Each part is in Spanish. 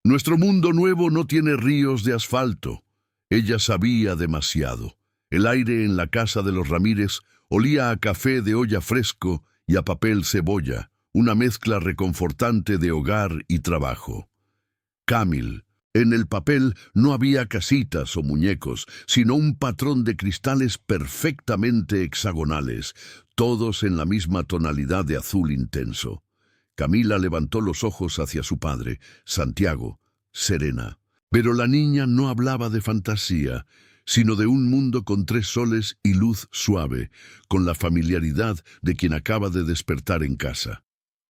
Nuestro mundo nuevo no tiene ríos de asfalto. Ella sabía demasiado. El aire en la casa de los Ramírez olía a café de olla fresco y a papel cebolla, una mezcla reconfortante de hogar y trabajo. Camil. En el papel no había casitas o muñecos, sino un patrón de cristales perfectamente hexagonales, todos en la misma tonalidad de azul intenso. Camila levantó los ojos hacia su padre, Santiago, serena. Pero la niña no hablaba de fantasía, sino de un mundo con 3 soles y luz suave, con la familiaridad de quien acaba de despertar en casa.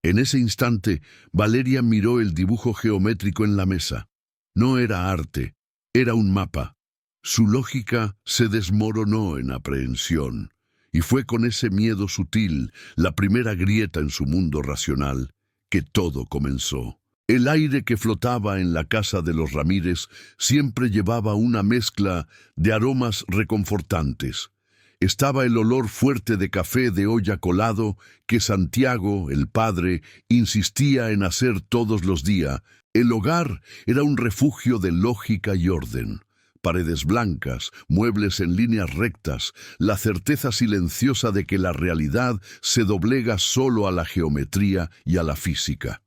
En ese instante, Valeria miró el dibujo geométrico en la mesa. No era arte, era un mapa. Su lógica se desmoronó en aprehensión, y fue con ese miedo sutil, la primera grieta en su mundo racional, que todo comenzó. El aire que flotaba en la casa de los Ramírez siempre llevaba una mezcla de aromas reconfortantes. Estaba el olor fuerte de café de olla colado que Santiago, el padre, insistía en hacer todos los días. El hogar era un refugio de lógica y orden. Paredes blancas, muebles en líneas rectas, la certeza silenciosa de que la realidad se doblega solo a la geometría y a la física.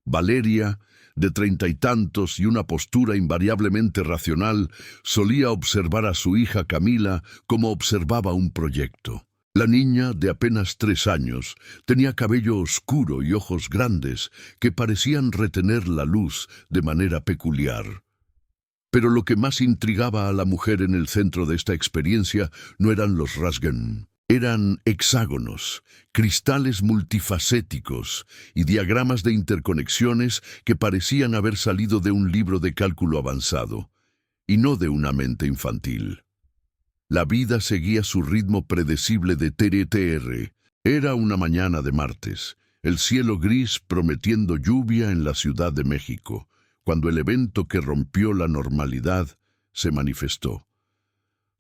Valeria, de 30 y tantos y una postura invariablemente racional, solía observar a su hija Camila como observaba un proyecto. La niña, de apenas 3 años, tenía cabello oscuro y ojos grandes que parecían retener la luz de manera peculiar. Pero lo que más intrigaba a la mujer en el centro de esta experiencia no eran los rasgos. Eran hexágonos, cristales multifacéticos y diagramas de interconexiones que parecían haber salido de un libro de cálculo avanzado, y no de una mente infantil. La vida seguía su ritmo predecible de TRTR. Era una mañana de martes, el cielo gris prometiendo lluvia en la Ciudad de México, cuando el evento que rompió la normalidad se manifestó.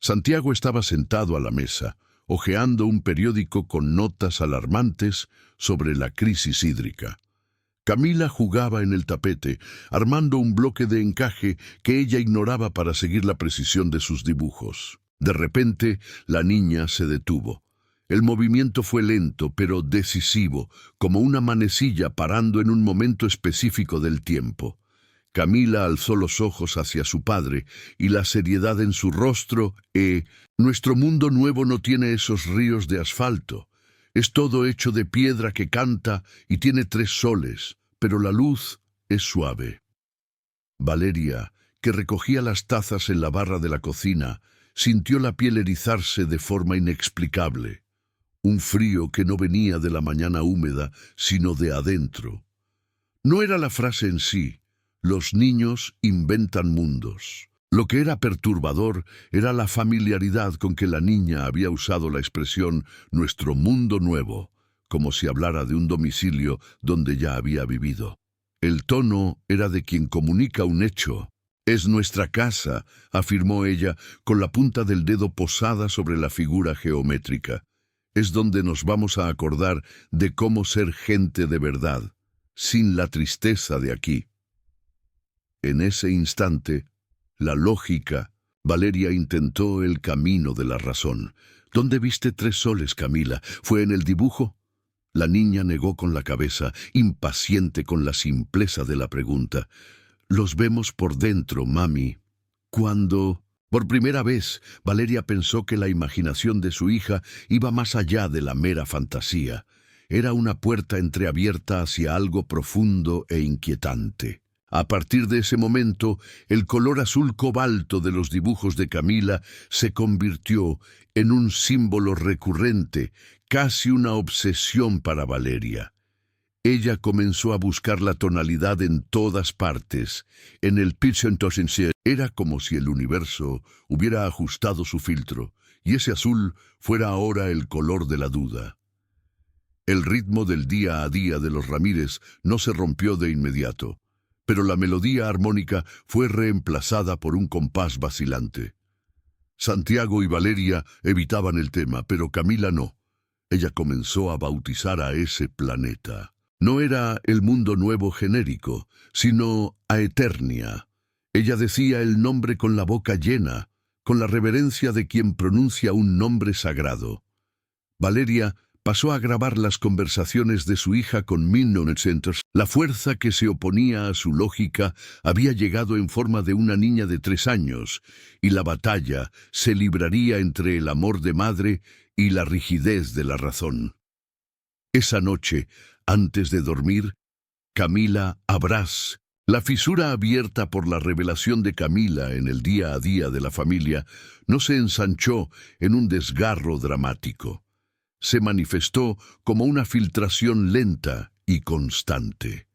Santiago estaba sentado a la mesa, hojeando un periódico con notas alarmantes sobre la crisis hídrica. Camila jugaba en el tapete, armando un bloque de encaje que ella ignoraba para seguir la precisión de sus dibujos. De repente, la niña se detuvo. El movimiento fue lento, pero decisivo, como una manecilla parando en un momento específico del tiempo. Camila alzó los ojos hacia su padre, y la seriedad en su rostro, nuestro mundo nuevo no tiene esos ríos de asfalto. Es todo hecho de piedra que canta y tiene 3 soles, pero la luz es suave. Valeria, que recogía las tazas en la barra de la cocina, sintió la piel erizarse de forma inexplicable. Un frío que no venía de la mañana húmeda, sino de adentro. No era la frase en sí. Los niños inventan mundos. Lo que era perturbador era la familiaridad con que la niña había usado la expresión «nuestro mundo nuevo», como si hablara de un domicilio donde ya había vivido. El tono era de quien comunica un hecho. «Es nuestra casa», afirmó ella, con la punta del dedo posada sobre la figura geométrica. «Es donde nos vamos a acordar de cómo ser gente de verdad, sin la tristeza de aquí». En ese instante, la lógica, Valeria intentó el camino de la razón. «¿Dónde viste 3 soles, Camila? ¿Fue en el dibujo?» La niña negó con la cabeza, impaciente con la simpleza de la pregunta. «Los vemos por dentro, mami». Cuando, por primera vez, Valeria pensó que la imaginación de su hija iba más allá de la mera fantasía. Era una puerta entreabierta hacia algo profundo e inquietante. A partir de ese momento, el color azul cobalto de los dibujos de Camila se convirtió en un símbolo recurrente, casi una obsesión para Valeria. Ella comenzó a buscar la tonalidad en todas partes. En el Pitch-en-Tosh era como si el universo hubiera ajustado su filtro, y ese azul fuera ahora el color de la duda. El ritmo del día a día de los Ramírez no se rompió de inmediato, pero la melodía armónica fue reemplazada por un compás vacilante. Santiago y Valeria evitaban el tema, pero Camila no. Ella comenzó a bautizar a ese planeta. No era el mundo nuevo genérico, sino Aeternia. Ella decía el nombre con la boca llena, con la reverencia de quien pronuncia un nombre sagrado. Valeria pasó a grabar las conversaciones de su hija con Centers. La fuerza que se oponía a su lógica había llegado en forma de una niña de 3 años, y la batalla se libraría entre el amor de madre y la rigidez de la razón. Esa noche, antes de dormir, Camila Abraz, la fisura abierta por la revelación de Camila en el día a día de la familia, no se ensanchó en un desgarro dramático. Se manifestó como una filtración lenta y constante.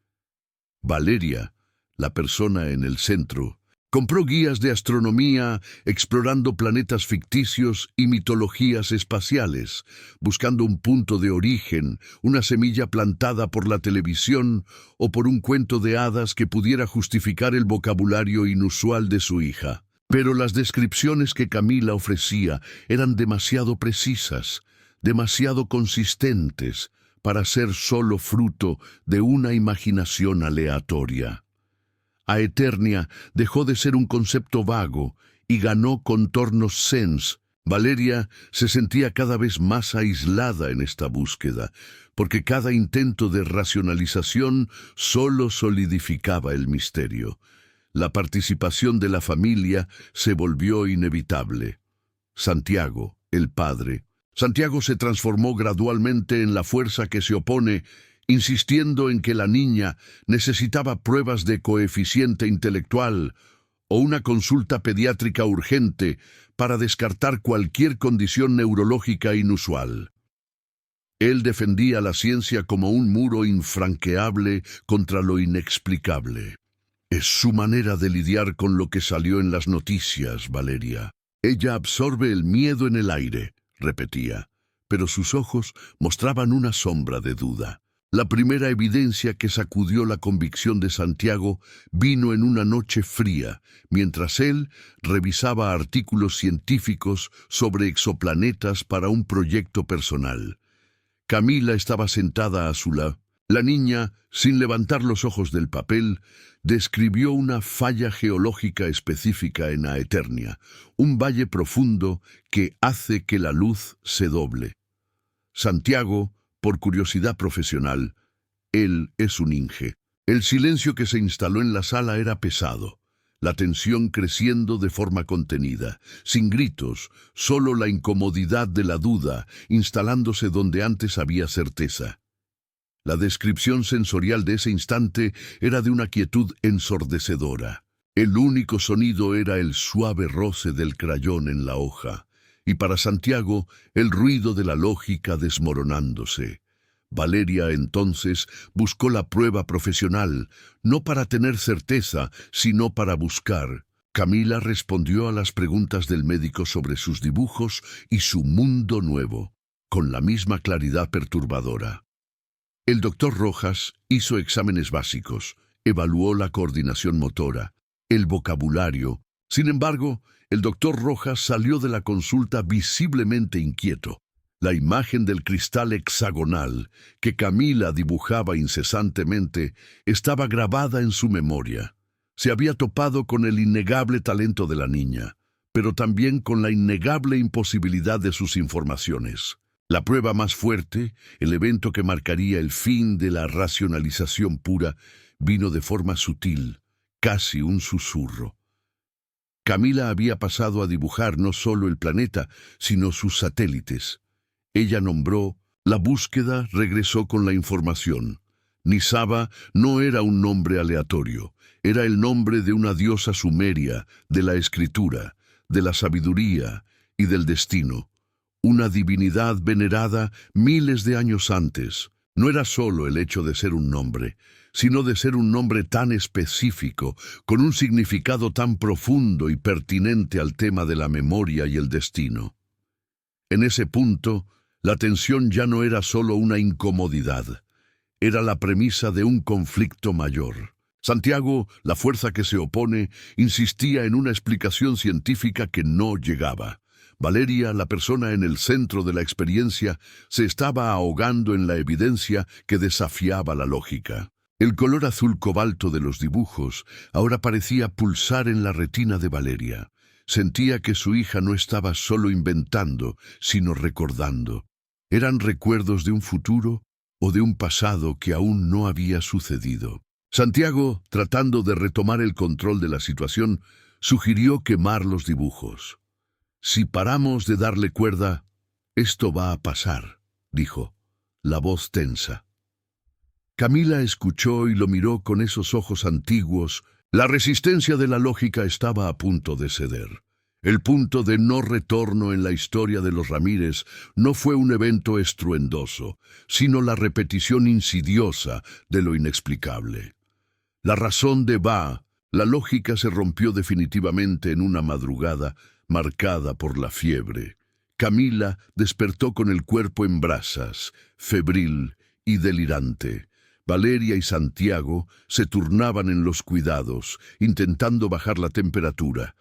Valeria, la persona en el centro, compró guías de astronomía explorando planetas ficticios y mitologías espaciales, buscando un punto de origen, una semilla plantada por la televisión o por un cuento de hadas que pudiera justificar el vocabulario inusual de su hija. Pero las descripciones que Camila ofrecía eran demasiado precisas, demasiado consistentes para ser solo fruto de una imaginación aleatoria. Aeternia dejó de ser un concepto vago y ganó contornos sense. Valeria se sentía cada vez más aislada en esta búsqueda, porque cada intento de racionalización solo solidificaba el misterio. La participación de la familia se volvió inevitable. Santiago, el padre. Santiago se transformó gradualmente en la fuerza que se opone, insistiendo en que la niña necesitaba pruebas de coeficiente intelectual o una consulta pediátrica urgente para descartar cualquier condición neurológica inusual. Él defendía la ciencia como un muro infranqueable contra lo inexplicable. Es su manera de lidiar con lo que salió en las noticias, Valeria. Ella absorbe el miedo en el aire, repetía, pero sus ojos mostraban una sombra de duda. La primera evidencia que sacudió la convicción de Santiago vino en una noche fría, mientras él revisaba artículos científicos sobre exoplanetas para un proyecto personal. Camila estaba sentada a su lado. La niña, sin levantar los ojos del papel, describió una falla geológica específica en Aeternia, un valle profundo que hace que la luz se doble. Santiago, por curiosidad profesional, él es un Inge. El silencio que se instaló en la sala era pesado, la tensión creciendo de forma contenida, sin gritos, solo la incomodidad de la duda instalándose donde antes había certeza. La descripción sensorial de ese instante era de una quietud ensordecedora. El único sonido era el suave roce del crayón en la hoja, y para Santiago el ruido de la lógica desmoronándose. Valeria entonces buscó la prueba profesional, no para tener certeza, sino para buscar. Camila respondió a las preguntas del médico sobre sus dibujos y su mundo nuevo, con la misma claridad perturbadora. El doctor Rojas hizo exámenes básicos, evaluó la coordinación motora, el vocabulario. Sin embargo, el doctor Rojas salió de la consulta visiblemente inquieto. La imagen del cristal hexagonal que Camila dibujaba incesantemente estaba grabada en su memoria. Se había topado con el innegable talento de la niña, pero también con la innegable imposibilidad de sus informaciones. La prueba más fuerte, el evento que marcaría el fin de la racionalización pura, vino de forma sutil, casi un susurro. Camila había pasado a dibujar no solo el planeta, sino sus satélites. Ella nombró, la búsqueda regresó con la información. Nisaba no era un nombre aleatorio, era el nombre de una diosa sumeria, de la escritura, de la sabiduría y del destino. Una divinidad venerada miles de años antes. No era solo el hecho de ser un nombre, sino de ser un nombre tan específico, con un significado tan profundo y pertinente al tema de la memoria y el destino. En ese punto, la tensión ya no era solo una incomodidad, era la premisa de un conflicto mayor. Santiago, la fuerza que se opone, insistía en una explicación científica que no llegaba. Valeria, la persona en el centro de la experiencia, se estaba ahogando en la evidencia que desafiaba la lógica. El color azul cobalto de los dibujos ahora parecía pulsar en la retina de Valeria. Sentía que su hija no estaba solo inventando, sino recordando. Eran recuerdos de un futuro o de un pasado que aún no había sucedido. Santiago, tratando de retomar el control de la situación, sugirió quemar los dibujos. «Si paramos de darle cuerda, esto va a pasar», dijo, la voz tensa. Camila escuchó y lo miró con esos ojos antiguos. La resistencia de la lógica estaba a punto de ceder. El punto de no retorno en la historia de los Ramírez no fue un evento estruendoso, sino la repetición insidiosa de lo inexplicable. La razón de Va, la lógica se rompió definitivamente en una madrugada marcada por la fiebre. Camila despertó con el cuerpo en brasas, febril y delirante. Valeria y Santiago se turnaban en los cuidados, intentando bajar la temperatura.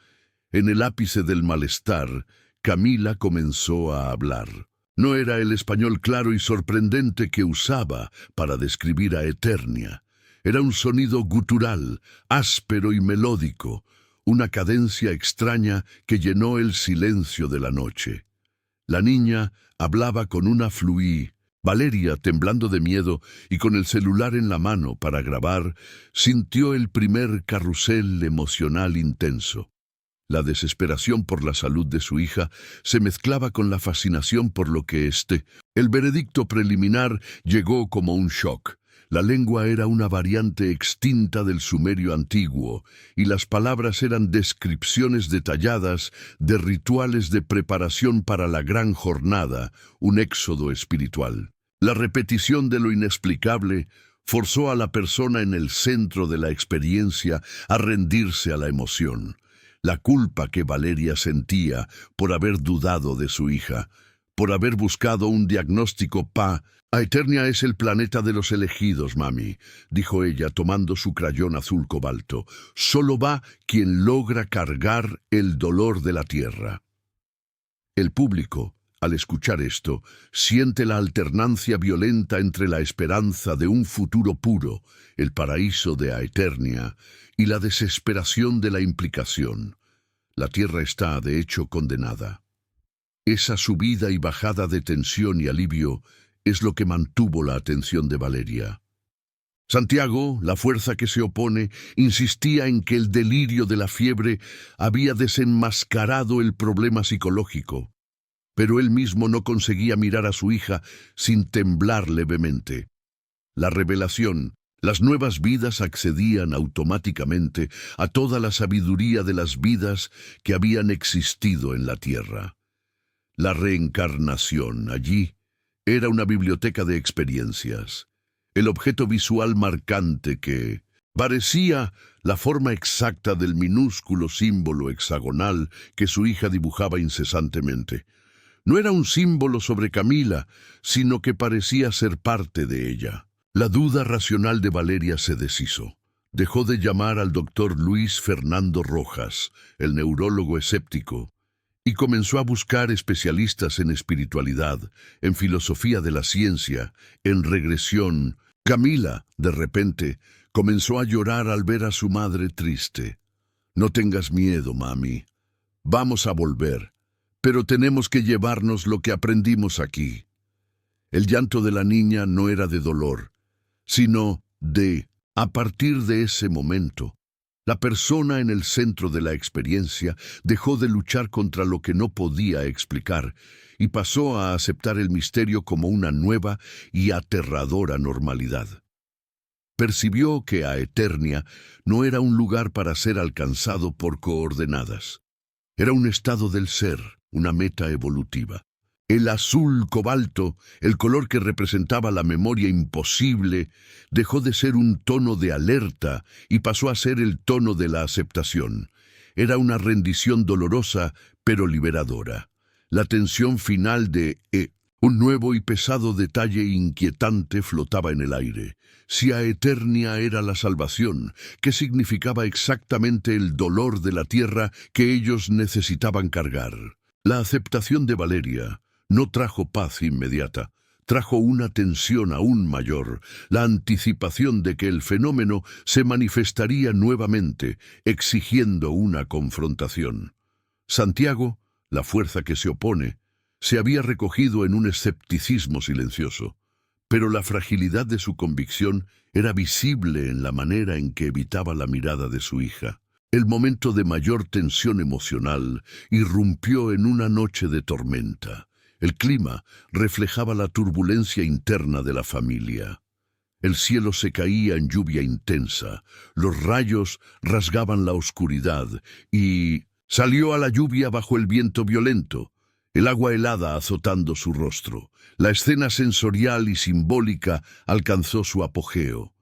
En el ápice del malestar, Camila comenzó a hablar. No era el español claro y sorprendente que usaba para describir a Eternia. Era un sonido gutural, áspero y melódico, una cadencia extraña que llenó el silencio de la noche. La niña hablaba con una fluidez. Valeria, temblando de miedo y con el celular en la mano para grabar, sintió el primer carrusel emocional intenso. La desesperación por la salud de su hija se mezclaba con la fascinación por lo que el veredicto preliminar llegó como un shock. La lengua era una variante extinta del sumerio antiguo, y las palabras eran descripciones detalladas de rituales de preparación para la gran jornada, un éxodo espiritual. La repetición de lo inexplicable forzó a la persona en el centro de la experiencia a rendirse a la emoción. La culpa que Valeria sentía por haber dudado de su hija, por haber buscado un diagnóstico Aeternia es el planeta de los elegidos, mami, dijo ella tomando su crayón azul cobalto. Solo va quien logra cargar el dolor de la tierra. El público, al escuchar esto, siente la alternancia violenta entre la esperanza de un futuro puro, el paraíso de Aeternia, y la desesperación de la implicación. La tierra está, de hecho, condenada. Esa subida y bajada de tensión y alivio es lo que mantuvo la atención de Valeria. Santiago, la fuerza que se opone, insistía en que el delirio de la fiebre había desenmascarado el problema psicológico, pero él mismo no conseguía mirar a su hija sin temblar levemente. La revelación, las nuevas vidas accedían automáticamente a toda la sabiduría de las vidas que habían existido en la tierra. La reencarnación allí era una biblioteca de experiencias. El objeto visual marcante que parecía la forma exacta del minúsculo símbolo hexagonal que su hija dibujaba incesantemente. No era un símbolo sobre Camila, sino que parecía ser parte de ella. La duda racional de Valeria se deshizo. Dejó de llamar al doctor Luis Fernando Rojas, el neurólogo escéptico, y comenzó a buscar especialistas en espiritualidad, en filosofía de la ciencia, en regresión. Camila, de repente, comenzó a llorar al ver a su madre triste. «No tengas miedo, mami. Vamos a volver, pero tenemos que llevarnos lo que aprendimos aquí». El llanto de la niña no era de dolor, sino a partir de ese momento, la persona en el centro de la experiencia dejó de luchar contra lo que no podía explicar y pasó a aceptar el misterio como una nueva y aterradora normalidad. Percibió que Aeternia no era un lugar para ser alcanzado por coordenadas. Era un estado del ser, una meta evolutiva. El azul cobalto, el color que representaba la memoria imposible, dejó de ser un tono de alerta y pasó a ser el tono de la aceptación. Era una rendición dolorosa, pero liberadora. La tensión final de un nuevo y pesado detalle inquietante flotaba en el aire. Si Aeternia era la salvación, ¿qué significaba exactamente el dolor de la tierra que ellos necesitaban cargar? La aceptación de Valeria no trajo paz inmediata, trajo una tensión aún mayor, la anticipación de que el fenómeno se manifestaría nuevamente, exigiendo una confrontación. Santiago, la fuerza que se opone, se había recogido en un escepticismo silencioso, pero la fragilidad de su convicción era visible en la manera en que evitaba la mirada de su hija. El momento de mayor tensión emocional irrumpió en una noche de tormenta. El clima reflejaba la turbulencia interna de la familia. El cielo se caía en lluvia intensa, los rayos rasgaban la oscuridad y salió a la lluvia bajo el viento violento, el agua helada azotando su rostro. La escena sensorial y simbólica alcanzó su apogeo.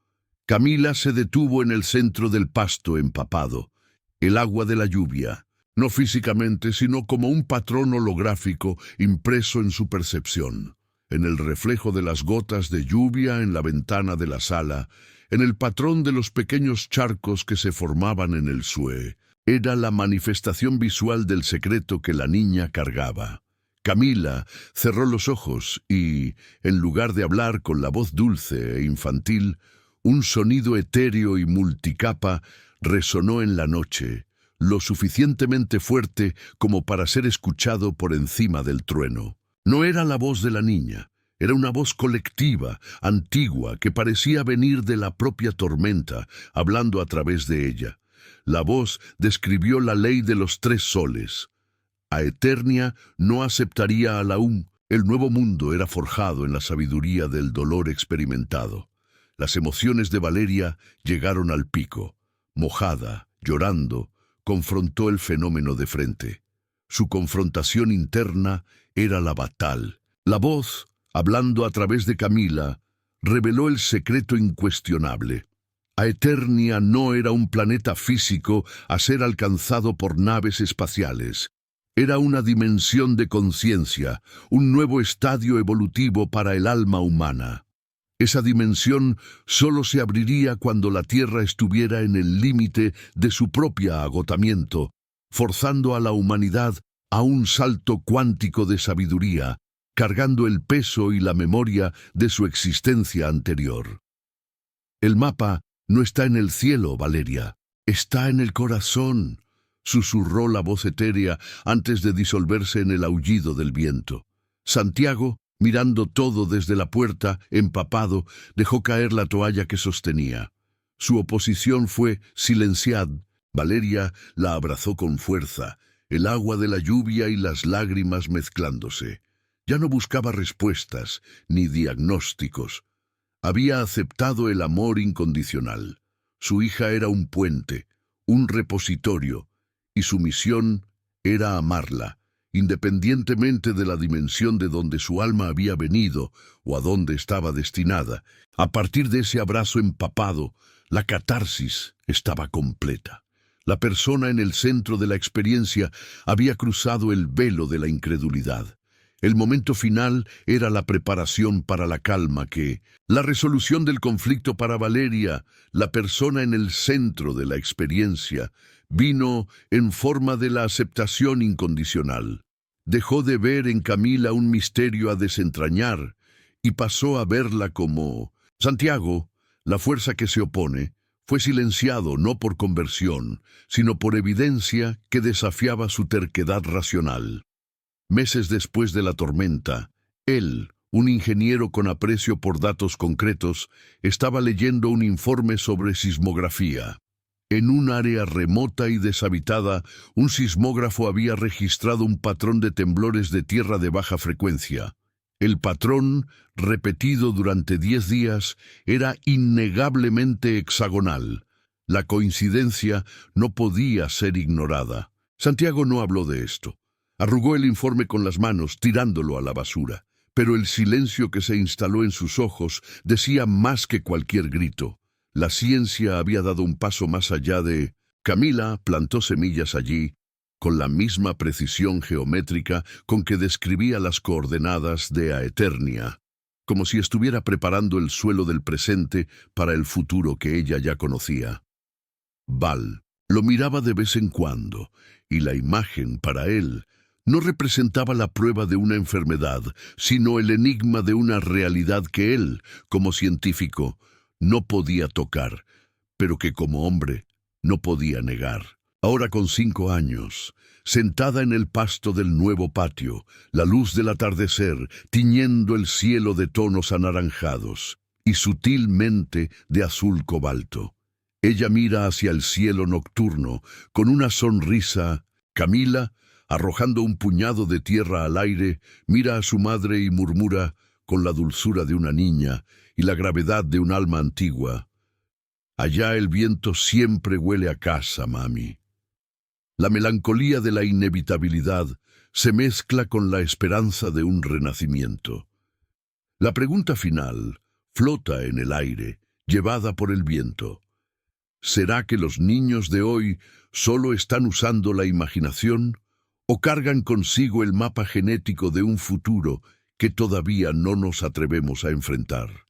Camila se detuvo en el centro del pasto empapado, el agua de la lluvia, no físicamente, sino como un patrón holográfico impreso en su percepción, en el reflejo de las gotas de lluvia en la ventana de la sala, en el patrón de los pequeños charcos que se formaban en el sue. Era la manifestación visual del secreto que la niña cargaba. Camila cerró los ojos y, en lugar de hablar con la voz dulce e infantil, un sonido etéreo y multicapa resonó en la noche, lo suficientemente fuerte como para ser escuchado por encima del trueno. No era la voz de la niña, era una voz colectiva, antigua, que parecía venir de la propia tormenta, hablando a través de ella. La voz describió la ley de los 3 soles. Aeternia no aceptaría a Laum. El nuevo mundo era forjado en la sabiduría del dolor experimentado. Las emociones de Valeria llegaron al pico. Mojada, llorando, confrontó el fenómeno de frente. Su confrontación interna era la batal. La voz, hablando a través de Camila, reveló el secreto incuestionable. Aeternia no era un planeta físico a ser alcanzado por naves espaciales. Era una dimensión de conciencia, un nuevo estadio evolutivo para el alma humana. Esa dimensión solo se abriría cuando la Tierra estuviera en el límite de su propio agotamiento, forzando a la humanidad a un salto cuántico de sabiduría, cargando el peso y la memoria de su existencia anterior. El mapa no está en el cielo, Valeria, está en el corazón, susurró la voz etérea antes de disolverse en el aullido del viento. Santiago, mirando todo desde la puerta, empapado, dejó caer la toalla que sostenía. Su oposición fue silenciad. Valeria la abrazó con fuerza, el agua de la lluvia y las lágrimas mezclándose. Ya no buscaba respuestas ni diagnósticos. Había aceptado el amor incondicional. Su hija era un puente, un repositorio, y su misión era amarla, independientemente de la dimensión de donde su alma había venido o a dónde estaba destinada. A partir de ese abrazo empapado, la catarsis estaba completa. La persona en el centro de la experiencia había cruzado el velo de la incredulidad. El momento final era la preparación para la calma la resolución del conflicto para Valeria, la persona en el centro de la experiencia, vino en forma de la aceptación incondicional. Dejó de ver en Camila un misterio a desentrañar y pasó a verla como Santiago, la fuerza que se opone, fue silenciado no por conversión, sino por evidencia que desafiaba su terquedad racional. Meses después de la tormenta, él, un ingeniero con aprecio por datos concretos, estaba leyendo un informe sobre sismografía. En un área remota y deshabitada, un sismógrafo había registrado un patrón de temblores de tierra de baja frecuencia. El patrón, repetido durante 10 días, era innegablemente hexagonal. La coincidencia no podía ser ignorada. Santiago no habló de esto. Arrugó el informe con las manos, tirándolo a la basura. Pero el silencio que se instaló en sus ojos decía más que cualquier grito. La ciencia había dado un paso más allá de... Camila plantó semillas allí, con la misma precisión geométrica con que describía las coordenadas de Aeternia, como si estuviera preparando el suelo del presente para el futuro que ella ya conocía. Val lo miraba de vez en cuando, y la imagen, para él, no representaba la prueba de una enfermedad, sino el enigma de una realidad que él, como científico, no podía tocar, pero que como hombre no podía negar. Ahora con 5 años, sentada en el pasto del nuevo patio, la luz del atardecer tiñendo el cielo de tonos anaranjados y sutilmente de azul cobalto. Ella mira hacia el cielo nocturno con una sonrisa. Camila, arrojando un puñado de tierra al aire, mira a su madre y murmura, con la dulzura de una niña y la gravedad de un alma antigua: «Allá el viento siempre huele a casa, mami». La melancolía de la inevitabilidad se mezcla con la esperanza de un renacimiento. La pregunta final flota en el aire, llevada por el viento. ¿Será que los niños de hoy solo están usando la imaginación o cargan consigo el mapa genético de un futuro que todavía no nos atrevemos a enfrentar?